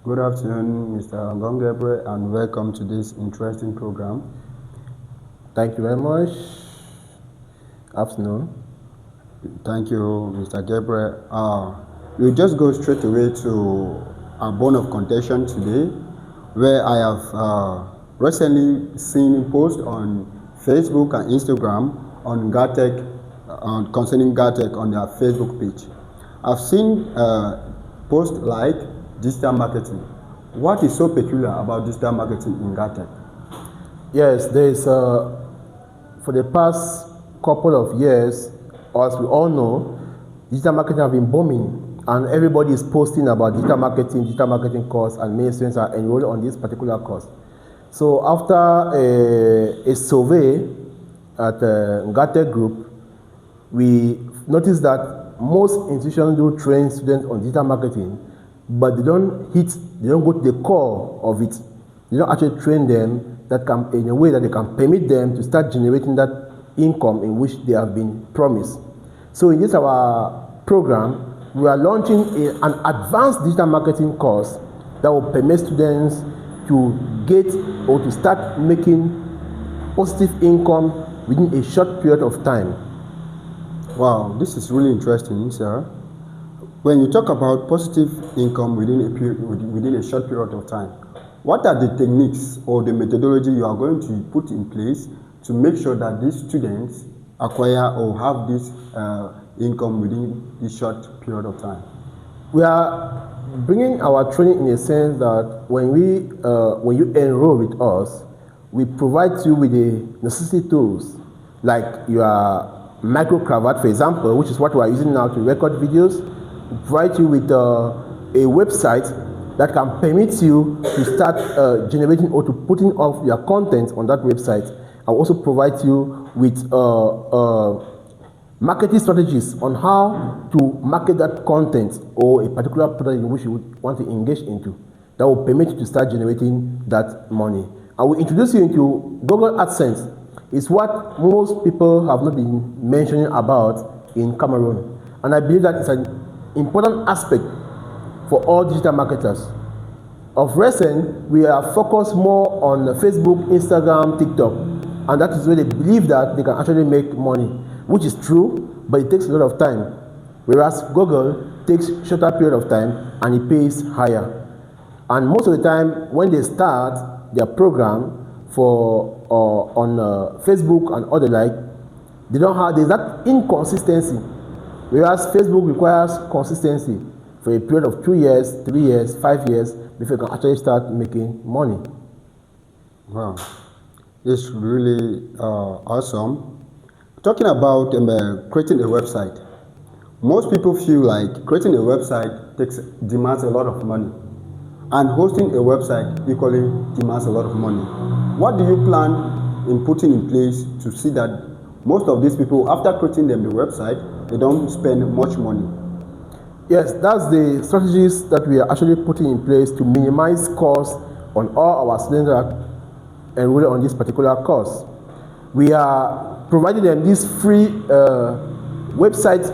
Good afternoon, Mr. Gabriel, and welcome to this interesting program. Thank you very much. Afternoon. Thank you, Mr. Gabriel. We'll just go straight away to our bone of contention today, where I have recently seen a post on Facebook and Instagram on NGAHTECH, concerning NGAHTECH on their Facebook page. I've seen posts like digital marketing. What is so peculiar about digital marketing in NGAHTECH? Yes, there is, for the past couple of years, as we all know, digital marketing has been booming, and everybody is posting about digital marketing course, and many students are enrolled on this particular course. So after a survey at NGAHTECH Group, we noticed that most institutions do train students on digital marketing, but they don't go to the core of it. They don't actually train them in a way that they can permit them to start generating that income in which they have been promised. So in this our program, we are launching an advanced digital marketing course that will permit students to get or to start making positive income within a short period of time. Wow, this is really interesting, sir. When you talk about positive income within a short period of time, what are the techniques or the methodology you are going to put in place to make sure that these students acquire or have this income within this short period of time? We are bringing our training in a sense that when you enroll with us, we provide you with the necessary tools like your micro cravat, for example, which is what we are using now to record videos. We provide you with a website that can permit you to start generating or to putting off your content on that website. I also provide you with marketing strategies on how to market that content or a particular product in which you would want to engage into that will permit you to start generating that money. I will introduce you into Google AdSense. It's what most people have not been mentioning about in Cameroon. And I believe that it's an important aspect for all digital marketers. Of recent, we are focused more on Facebook, Instagram, TikTok, and that is where they believe that they can actually make money, which is true, but it takes a lot of time. Whereas Google takes shorter period of time and it pays higher. And most of the time, when they start their program on Facebook and other like, there's that inconsistency. Whereas Facebook requires consistency for a period of 2 years, 3 years, 5 years before you can actually start making money. Wow, it's really awesome. Talking about creating a website, most people feel like creating a website demands a lot of money, and hosting a website equally demands a lot of money. What do you plan in putting in place to see that most of these people, after creating the website, they don't spend much money? Yes, that's the strategies that we are actually putting in place to minimize costs on all our students that are enrolled on this particular course. We are providing them this free website,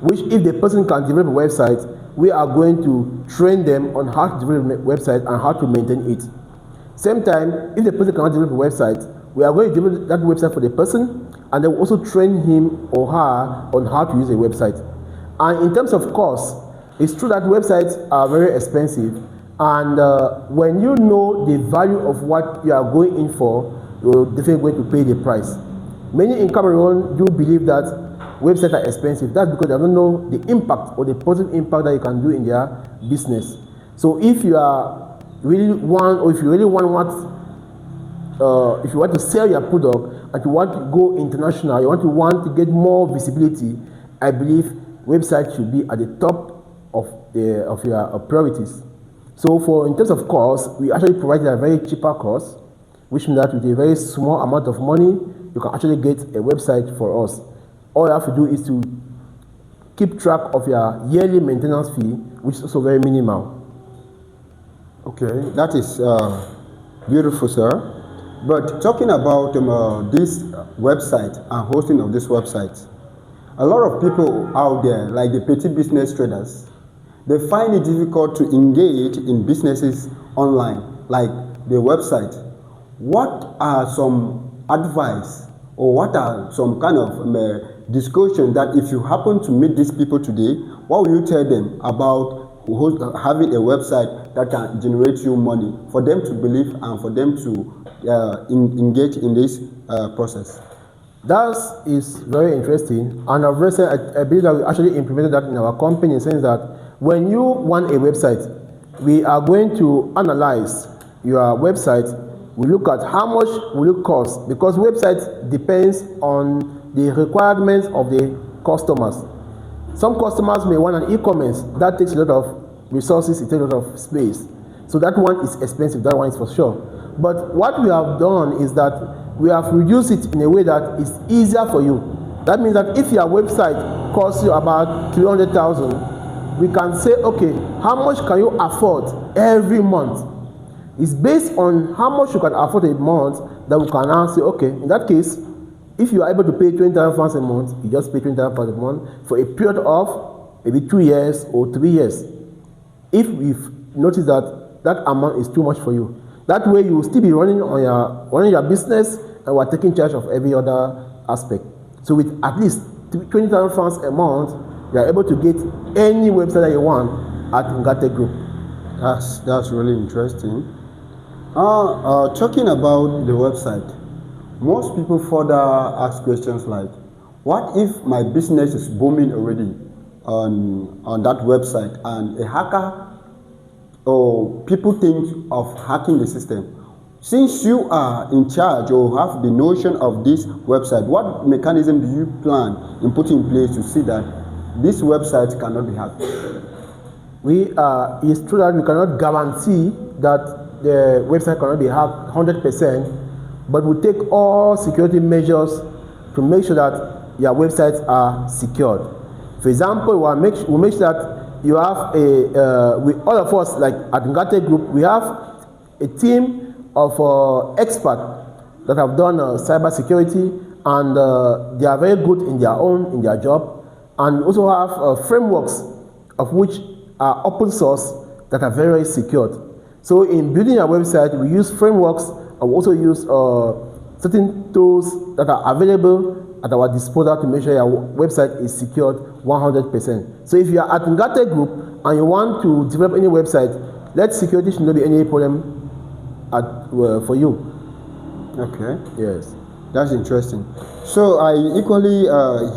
which if the person can develop a website, we are going to train them on how to develop a website and how to maintain it. Same time, if the person cannot develop a website, we are going to develop that website for the person, and then also train him or her on how to use a website. And in terms of cost, it's true that websites are very expensive, and when you know the value of what you are going in for, you're definitely going to pay the price. Many in Cameroon do believe that websites are expensive. That's because they don't know the impact or the positive impact that you can do in their business. So if you really want to sell your product and you want to go international, you want to get more visibility, I believe website should be at the top of your priorities. So in terms of cost, we actually provide a very cheaper cost, which means that with a very small amount of money, you can actually get a website for us. All you have to do is to keep track of your yearly maintenance fee, which is also very minimal. Okay, that is beautiful, sir. But talking about this website and hosting of this website, a lot of people out there, like the petty business traders, they find it difficult to engage in businesses online, like the website. What are some advice or what are some kind of discussion that if you happen to meet these people today, what will you tell them about having a website that can generate you money for them to believe and for them to engage in this process? That is very interesting, and I've recently, I believe that we actually implemented that in our company, in the sense that when you want a website, we are going to analyze your website. We look at how much will it cost, because website depends on the requirements of the customers. Some customers may want an e-commerce that takes a lot of resources, it takes a lot of space. So that one is expensive, that one is for sure. But what we have done is that we have reduced it in a way that is easier for you. That means that if your website costs you about 300,000, we can say, okay, how much can you afford every month? It's based on how much you can afford a month that we can now say, okay, in that case, if you are able to pay 20,000 francs a month, you just pay 20,000 francs a month for a period of maybe 2 years or 3 years. If we've noticed that that amount is too much for you, that way you will still be running your business, and we're taking charge of every other aspect. So with at least 20,000 francs a month, you are able to get any website that you want at NGAHTECH Group. That's really interesting. Talking about the website, most people further ask questions like, what if my business is booming already on that website and a hacker or people think of hacking the system? Since you are in charge or have the notion of this website, what mechanism do you plan in putting in place to see that this website cannot be hacked? It's true that we cannot guarantee that the website cannot be hacked 100%, but we take all security measures to make sure that your websites are secured. For example, we'll make sure that you have all of us, like at NGAHTECH Group, we have a team of experts that have done cyber security, and they are very good in their job, and also have frameworks of which are open source that are very secured. So in building our website, we use frameworks, and we also use certain tools that are available at our disposal to make sure your website is secured 100%. So if you are at NGAHTECH Group and you want to develop any website, that security should not be any problem for you. Okay. Yes. That's interesting. So I equally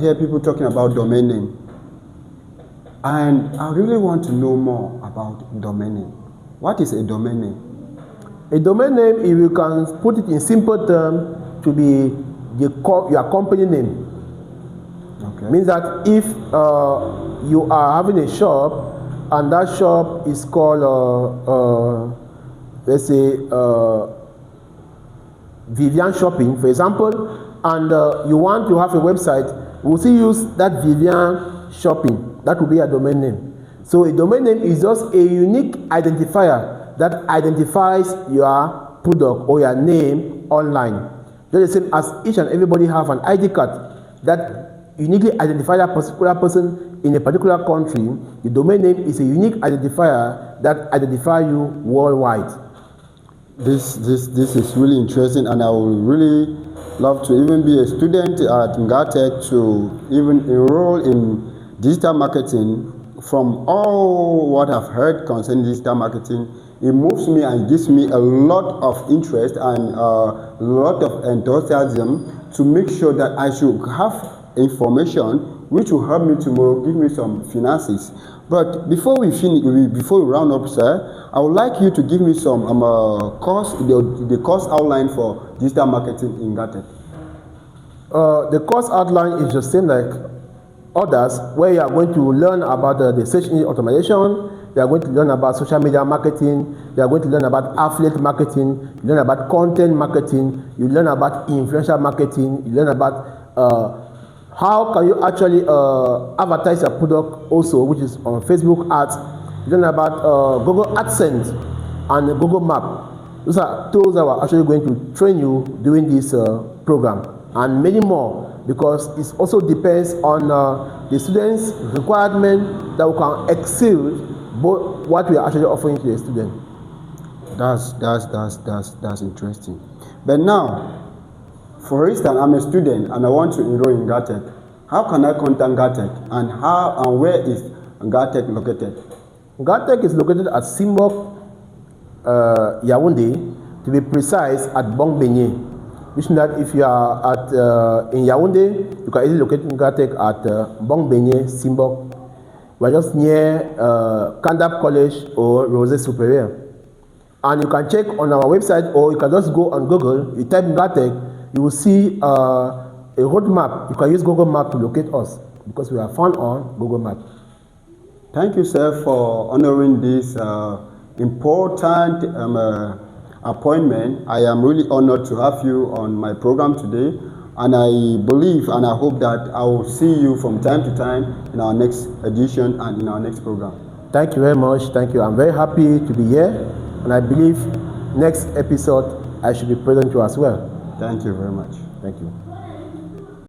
hear people talking about domain name. And I really want to know more about domain name. What is a domain name? A domain name, if you can put it in simple terms, to be your company name. Okay. Means that if you are having a shop and that shop is called, let's say, Vivian Shopping, for example, and you want to have a website, we'll still use that Vivian Shopping. That will be a domain name. So a domain name is just a unique identifier that identifies your product or your name online. Just the same as each and everybody have an ID card that uniquely identifies a particular person in a particular country. The domain name is a unique identifier that identifies you worldwide. This is really interesting, and I would really love to even be a student at NGAHTECH to even enroll in digital marketing. From all what I've heard concerning digital marketing, it moves me and gives me a lot of interest and a lot of enthusiasm to make sure that I should have information which will help me tomorrow, give me some finances. But before we round up, sir, I would like you to give me some the course outline for digital marketing in NGAHTECH. The course outline is the same like others, where you are going to learn about the search engine optimization, you are going to learn about social media marketing, you are going to learn about affiliate marketing, you learn about content marketing, you learn about influencer marketing, you learn about how can you actually advertise your product also, which is on Facebook ads. You learn about Google AdSense and Google Map. Those are tools that we're actually going to train you during this program, and many more, because it also depends on the students' requirement that we can excel both what we are actually offering to the student. That's interesting. But now, for instance, I'm a student and I want to enroll in NGAHTECH. How can I contact NGAHTECH, and how and where is NGAHTECH located? NGAHTECH is located at Simbock, Yaoundé, to be precise, at Benye, which means that if you are at in Yaoundé, you can easily locate NGAHTECH at Benye, Simbock. We are just near Kandap College or Rosé Superior. And you can check on our website, or you can just go on Google, you type NGAHTECH, you will see a road map. You can use Google Map to locate us, because we are found on Google Map. Thank you, sir, for honoring this important appointment. I am really honored to have you on my program today, and I believe and I hope that I will see you from time to time in our next edition and in our next program. Thank you very much. Thank you. I'm very happy to be here, and I believe next episode I should be present to as well. Thank you very much. Thank you.